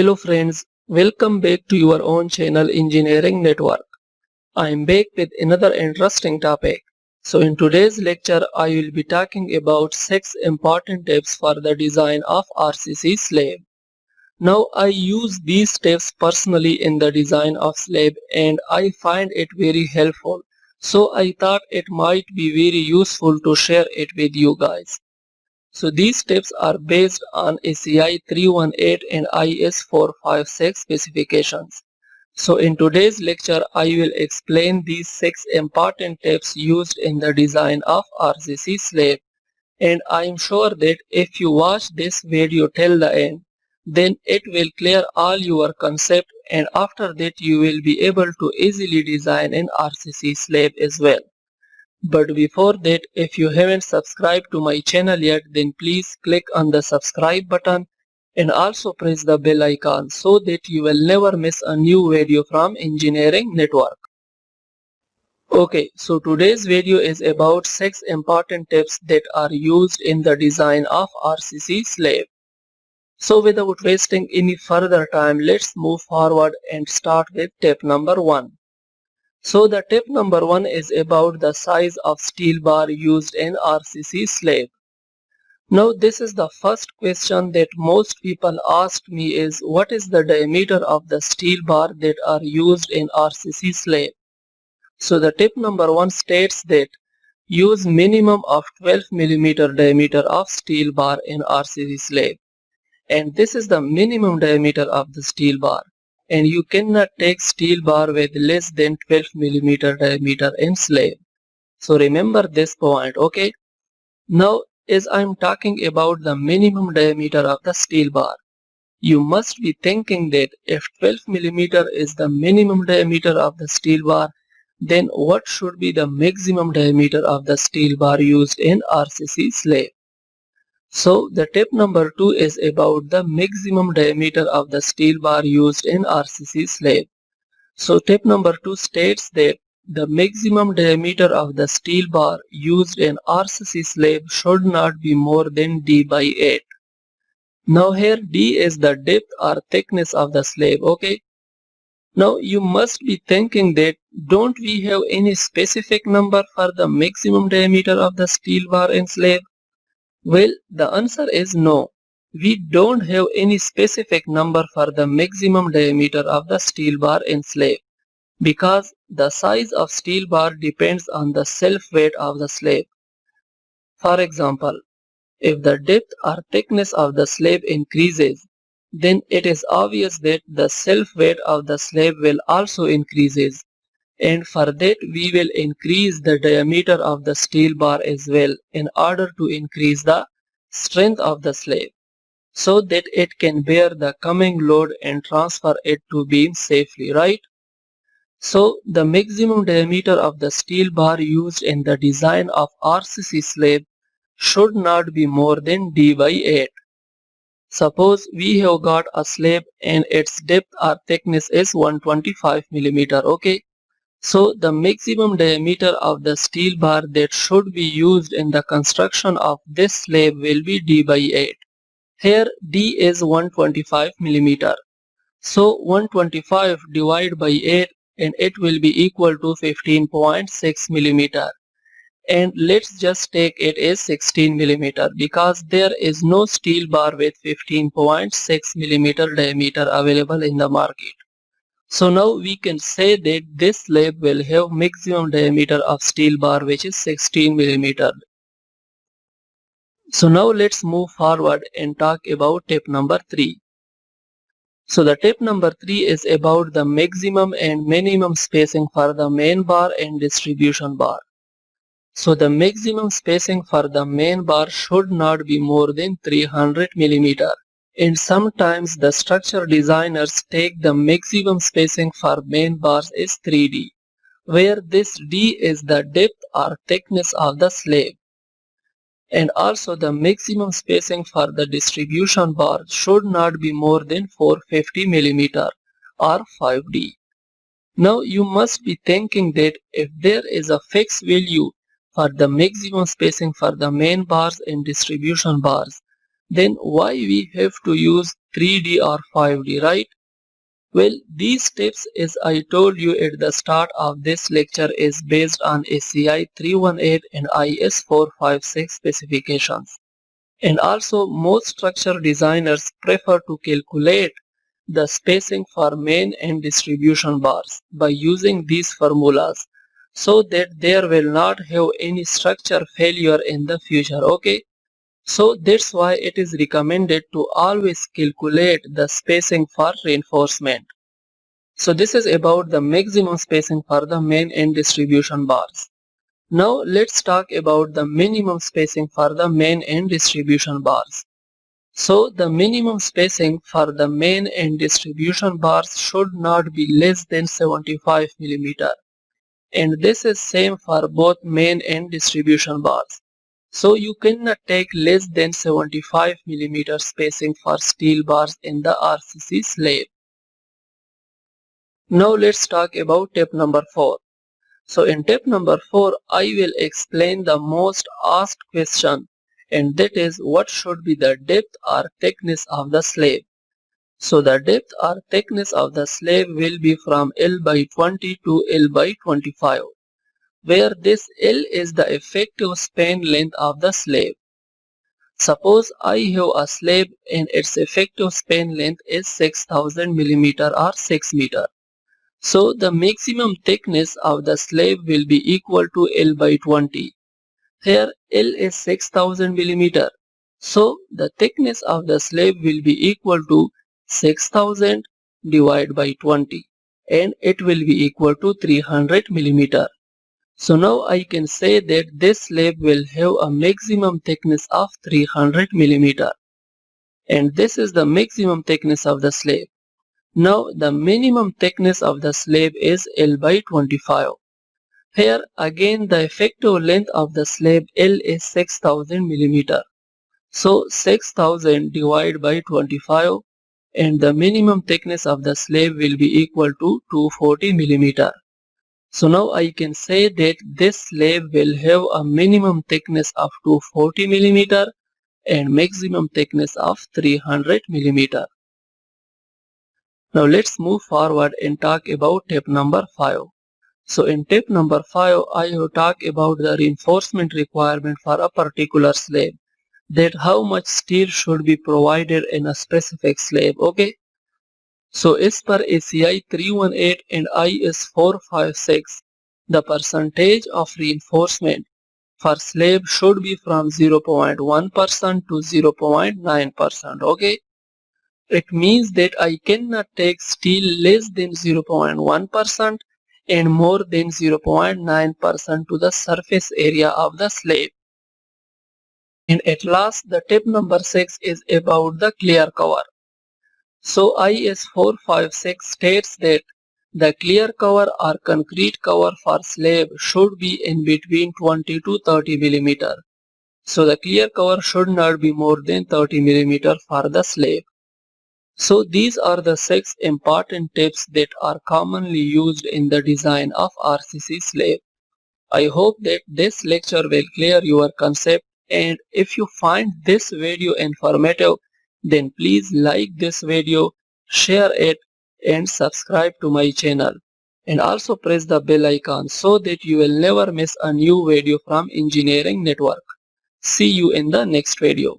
Hello friends, welcome back to your own channel Engineering Network. I am back with another interesting topic. So in today's lecture I will be talking about 6 important tips for the design of RCC slab. Now I use these tips personally in the design of slab and I find it very helpful. So I thought it might be very useful to share it with you guys. So these tips are based on ACI 318 and IS 456 specifications. So in today's lecture, I will explain these 6 important tips used in the design of RCC slab. And I am sure that if you watch this video till the end, then it will clear all your concept and after that you will be able to easily design an RCC slab as well. But before that, if you haven't subscribed to my channel yet, then please click on the subscribe button and also press the bell icon so that you will never miss a new video from Engineering Network. Okay, so today's video is about 6 important tips that are used in the design of RCC slab. So without wasting any further time, let's move forward and start with tip number 1. So the tip number 1 is about the size of steel bar used in RCC slab. Now this is the first question that most people ask me is what is the diameter of the steel bar that are used in RCC slab. So the tip number 1 states that use minimum of 12 mm diameter of steel bar in RCC slab. And this is the minimum diameter of the steel bar. And you cannot take steel bar with less than 12 mm diameter in slab. So remember this point, okay? Now as I am talking about the minimum diameter of the steel bar, you must be thinking that if 12 mm is the minimum diameter of the steel bar, then what should be the maximum diameter of the steel bar used in RCC slab? So the tip number 2 is about the maximum diameter of the steel bar used in RCC slab. So tip number 2 states that the maximum diameter of the steel bar used in RCC slab should not be more than D by 8. Now here D is the depth or thickness of the slab, okay? Now you must be thinking that don't we have any specific number for the maximum diameter of the steel bar in slab? Well, the answer is no. We don't have any specific number for the maximum diameter of the steel bar in slab because the size of steel bar depends on the self-weight of the slab. For example, if the depth or thickness of the slab increases, then it is obvious that the self-weight of the slab will also increases. And for that we will increase the diameter of the steel bar as well in order to increase the strength of the slab so that it can bear the coming load and transfer it to beam safely, right? So the maximum diameter of the steel bar used in the design of RCC slab should not be more than D by 8. Suppose we have got a slab and its depth or thickness is 125 mm, okay? So the maximum diameter of the steel bar that should be used in the construction of this slab will be D by 8. Here D is 125 mm. So 125 divided by 8 and it will be equal to 15.6 mm. And let's just take it as 16 mm because there is no steel bar with 15.6 mm diameter available in the market. So now we can say that this slab will have maximum diameter of steel bar which is 16 mm. So now let's move forward and talk about tip number 3. So the tip number 3 is about the maximum and minimum spacing for the main bar and distribution bar. So the maximum spacing for the main bar should not be more than 300 mm. And sometimes the structure designers take the maximum spacing for main bars is 3D, where this D is the depth or thickness of the slab. And also the maximum spacing for the distribution bar should not be more than 450 mm or 5D. Now you must be thinking that if there is a fixed value for the maximum spacing for the main bars and distribution bars, then why we have to use 3D or 5D, right? Well, these tips, as I told you at the start of this lecture, is based on ACI 318 and IS 456 specifications. And also, most structure designers prefer to calculate the spacing for main and distribution bars by using these formulas so that there will not have any structure failure in the future, okay? So that's why it is recommended to always calculate the spacing for reinforcement. So this is about the maximum spacing for the main and distribution bars. Now let's talk about the minimum spacing for the main and distribution bars. So the minimum spacing for the main and distribution bars should not be less than 75 mm, and this is same for both main and distribution bars. So you cannot take less than 75 mm spacing for steel bars in the RCC slab. Now let's talk about tip number 4. So in tip number 4, I will explain the most asked question, and that is what should be the depth or thickness of the slab. So the depth or thickness of the slab will be from L by 20 to L by 25, where this L is the effective span length of the slab. Suppose I have a slab and its effective span length is 6000 mm or 6 meter. So the maximum thickness of the slab will be equal to L by 20. Here L is 6000 mm. So the thickness of the slab will be equal to 6000 divided by 20, and it will be equal to 300 mm. So now I can say that this slab will have a maximum thickness of 300 mm, and this is the maximum thickness of the slab. Now the minimum thickness of the slab is L by 25. Here again the effective length of the slab L is 6000 mm. So 6000 divided by 25, and the minimum thickness of the slab will be equal to 240 mm. So now I can say that this slab will have a minimum thickness of 240 mm and maximum thickness of 300 mm. Now let's move forward and talk about tip number 5. So in tip number 5, I have talked about the reinforcement requirement for a particular slab, that how much steel should be provided in a specific slab, okay? So as per ACI 318 and IS 456, the percentage of reinforcement for slab should be from 0.1% to 0.9%, okay? It means that I cannot take steel less than 0.1% and more than 0.9% to the surface area of the slab. And at last, the tip number 6 is about the clear cover. So IS 456 states that the clear cover or concrete cover for slab should be in between 20 to 30 mm. So the clear cover should not be more than 30 mm for the slab. So these are the 6 important tips that are commonly used in the design of RCC slab. I hope that this lecture will clear your concept, and if you find this video informative, then please like this video, share it, and subscribe to my channel. And also press the bell icon so that you will never miss a new video from Engineering Network. See you in the next video.